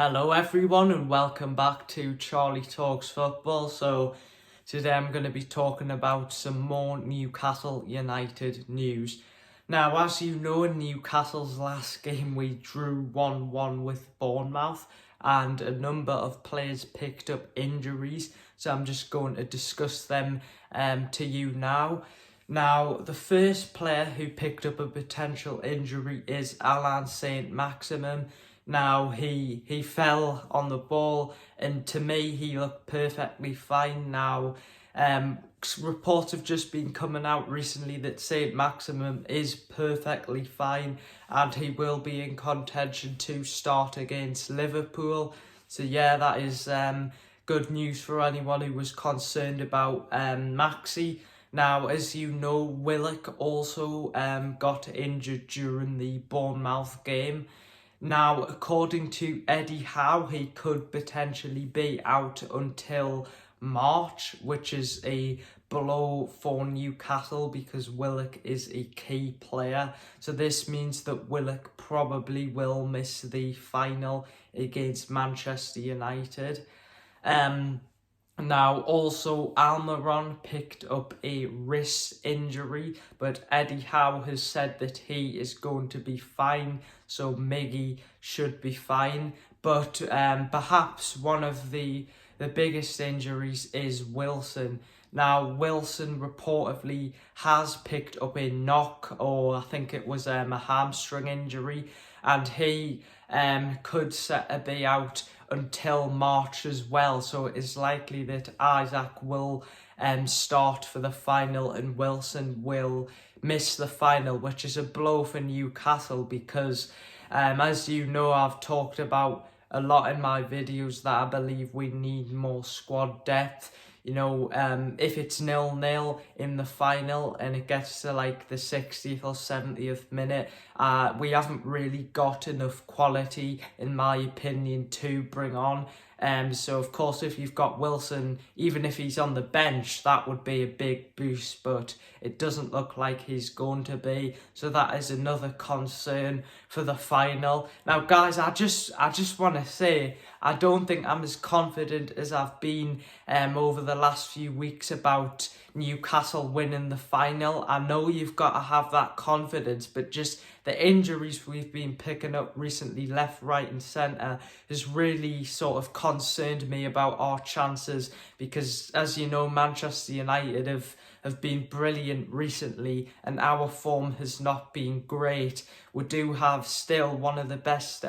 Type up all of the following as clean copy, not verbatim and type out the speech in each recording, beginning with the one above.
Hello everyone and welcome back to Charlie Talks Football. So today I'm going to be talking about some more Newcastle United news. Now, as you know, in Newcastle's last game we drew 1-1 with Bournemouth and a number of players picked up injuries. So I'm just going to discuss them to you now. Now, the first player who picked up a potential injury is Alain Saint-Maximin. Now, he fell on the ball, and to me, he looked perfectly fine. Now, reports have just been coming out recently that Saint-Maximin is perfectly fine, and he will be in contention to start against Liverpool. So yeah, that is good news for anyone who was concerned about Maxi. Now, as you know, Willock also got injured during the Bournemouth game. Now, according to Eddie Howe, he could potentially be out until March, which is a blow for Newcastle because Willock is a key player. So this means that Willock probably will miss the final against Manchester United. Now, also, Almiron picked up a wrist injury, but Eddie Howe has said that he is going to be fine, so Miggy should be fine. But perhaps one of the biggest injuries is Wilson. Now, Wilson reportedly has picked up a knock, or I think it was a hamstring injury, and he could be out until March as well. So it is likely that Isaac will start for the final and Wilson will miss the final, which is a blow for Newcastle because as you know, I've talked about a lot in my videos that I believe we need more squad depth. You know, if it's 0-0 in the final and it gets to like the 60th or 70th minute, we haven't really got enough quality, in my opinion, to bring on. So, of course, if you've got Wilson, even if he's on the bench, that would be a big boost, but it doesn't look like he's going to be. So that is another concern for the final. Now, guys, I just want to say, I don't think I'm as confident as I've been over the last few weeks about Newcastle winning the final. I know you've got to have that confidence, but just the injuries we've been picking up recently, left, right and centre, has really sort of concerned me about our chances because, as you know, Manchester United have been brilliant recently and our form has not been great. We do have still one of the best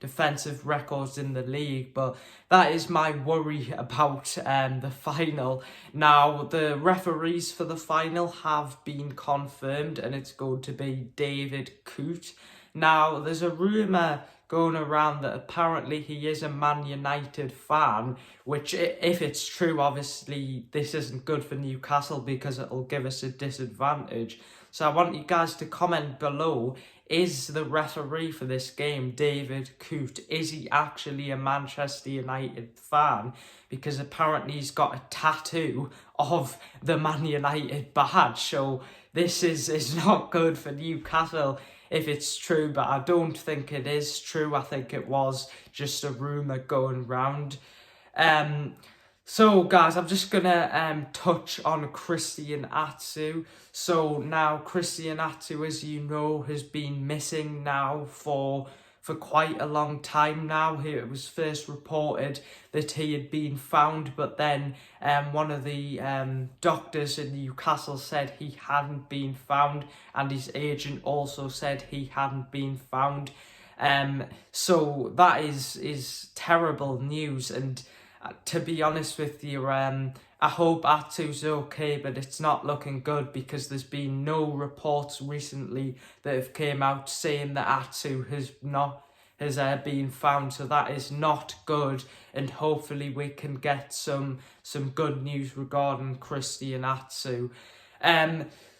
defensive records in the league, but that is my worry about the final. Now, the referees for the final have been confirmed and it's going to be David Coote. Now, there's a rumour going around that apparently he is a Man United fan, which, if it's true, obviously this isn't good for Newcastle because it'll give us a disadvantage. So I want you guys to comment below, is the referee for this game David Coote? Is he actually a Manchester United fan? Because apparently he's got a tattoo of the Man United badge. So this is not good for Newcastle if it's true, but I don't think it is true. I think it was just a rumour going round. So guys, I'm just gonna touch on Christian Atsu. So now Christian Atsu, as you know, has been missing now for quite a long time now. It was first reported that he had been found, but then one of the doctors in Newcastle said he hadn't been found, and his agent also said he hadn't been found. So that is terrible news, and to be honest with you, I hope Atsu's okay, but it's not looking good because there's been no reports recently that have came out saying that Atsu has been found, so that is not good, and hopefully we can get some good news regarding Christian Atsu.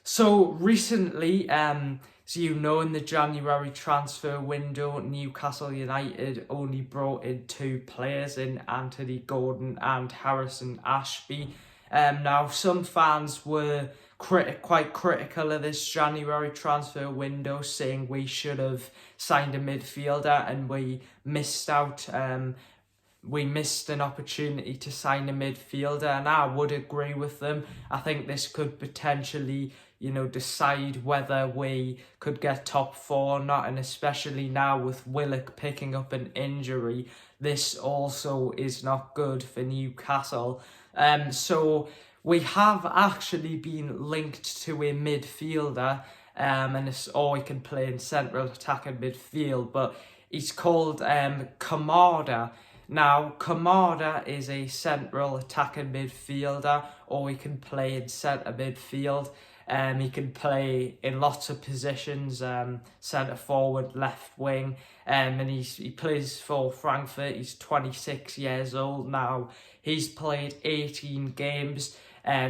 So recently, so you know, in the January transfer window, Newcastle United only brought in 2 players, in Anthony Gordon and Harrison Ashby. Now, some fans were quite critical of this January transfer window, saying we should have signed a midfielder and we missed out. We missed an opportunity to sign a midfielder, and I would agree with them. I think this could potentially, decide whether we could get top four or not, and especially now with Willock picking up an injury, this also is not good for Newcastle. So we have actually been linked to a midfielder, or he can play in central attacking midfield, but he's called KAMADA. Now, KAMADA is a central attacking midfielder, or he can play in centre midfield. He can play in lots of positions, centre forward, left wing, and he plays for Frankfurt. He's 26 years old now. He's played 18 games,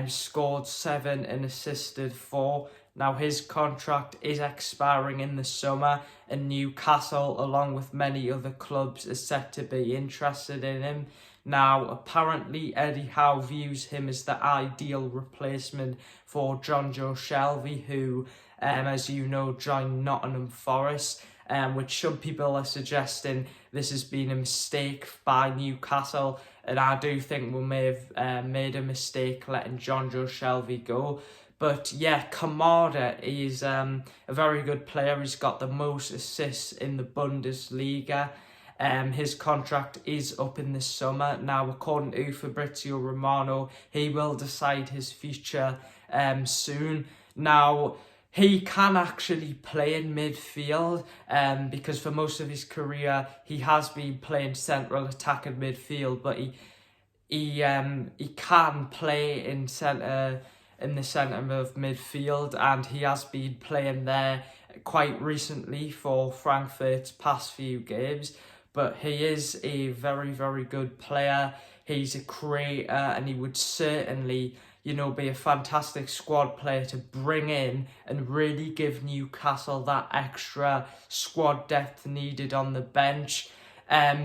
scored 7 and assisted 4. Now, his contract is expiring in the summer, and Newcastle, along with many other clubs, is set to be interested in him. Now, apparently, Eddie Howe views him as the ideal replacement for Jonjo Shelvey, who, as you know, joined Nottingham Forest, which some people are suggesting this has been a mistake by Newcastle, and I do think we may have made a mistake letting Jonjo Shelvey go. But yeah, KAMADA is a very good player. He's got the most assists in the Bundesliga. His contract is up in the summer. Now, according to Fabrizio Romano, he will decide his future soon. Now, he can actually play in midfield because for most of his career, he has been playing central attacking midfield, but he can play in the centre of midfield, and he has been playing there quite recently for Frankfurt's past few games. But he is a very, very good player. He's a creator, and he would certainly, be a fantastic squad player to bring in and really give Newcastle that extra squad depth needed on the bench.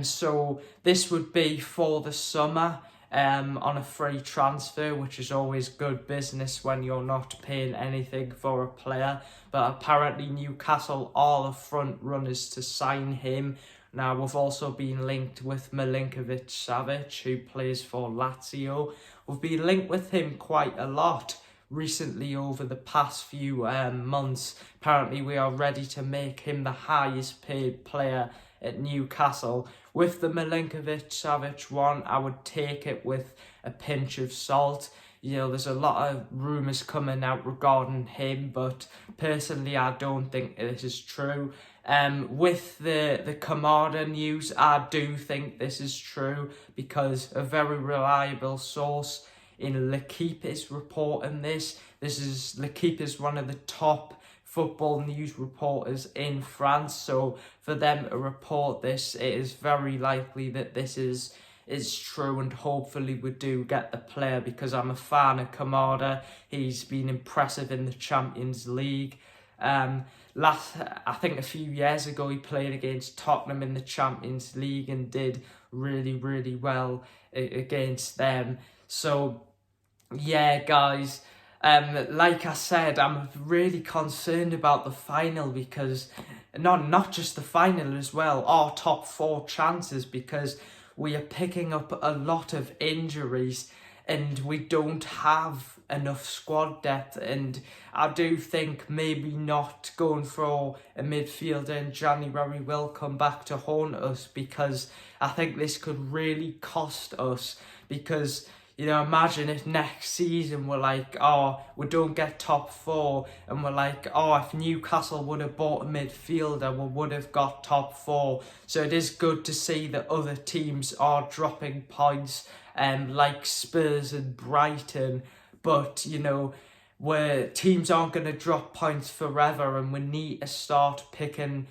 So this would be for the summer. On a free transfer, which is always good business when you're not paying anything for a player. But apparently Newcastle are the front runners to sign him. Now, we've also been linked with Milinkovic-Savic, who plays for Lazio. We've been linked with him quite a lot recently over the past few months. Apparently we are ready to make him the highest paid player at Newcastle. With the Milinkovic-Savic one, I would take it with a pinch of salt. There's a lot of rumours coming out regarding him, but personally I don't think this is true. With the KAMADA news, I do think this is true because a very reliable source in L'Equipe is reporting this. L'Equipe is one of the top football news reporters in France, so for them to report this, it is very likely that this is true, and hopefully we do get the player because I'm a fan of KAMADA. He's been impressive in the Champions League. I think a few years ago he played against Tottenham in the Champions League and did really, really well against them. So yeah, guys, like I said, I'm really concerned about the final because not just the final as well, our top 4 chances, because we are picking up a lot of injuries and we don't have enough squad depth, and I do think maybe not going for a midfielder in January will come back to haunt us, because I think this could really cost us. Because imagine if next season we're like, we don't get top 4, and we're like, if Newcastle would have bought a midfielder, we would have got top 4. So it is good to see that other teams are dropping points, like Spurs and Brighton. But, where teams aren't going to drop points forever, and we need to start picking,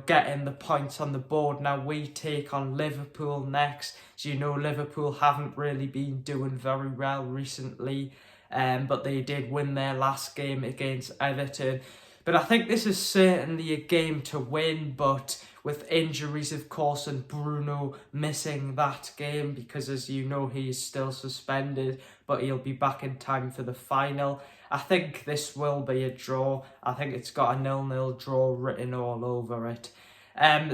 getting the points on the board. Now we take on Liverpool next. So, Liverpool haven't really been doing very well recently, but they did win their last game against Everton. But I think this is certainly a game to win, but with injuries, of course, and Bruno missing that game because, as you know, he is still suspended, but he'll be back in time for the final. I think this will be a draw. I think it's got a 0-0 draw written all over it.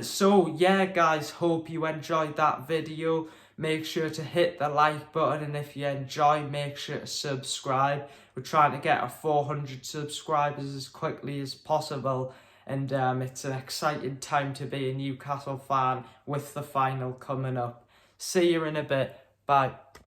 So yeah, guys, hope you enjoyed that video. Make sure to hit the like button, and if you enjoy, make sure to subscribe. We're trying to get 400 subscribers as quickly as possible, and it's an exciting time to be a Newcastle fan with the final coming up. See you in a bit. Bye.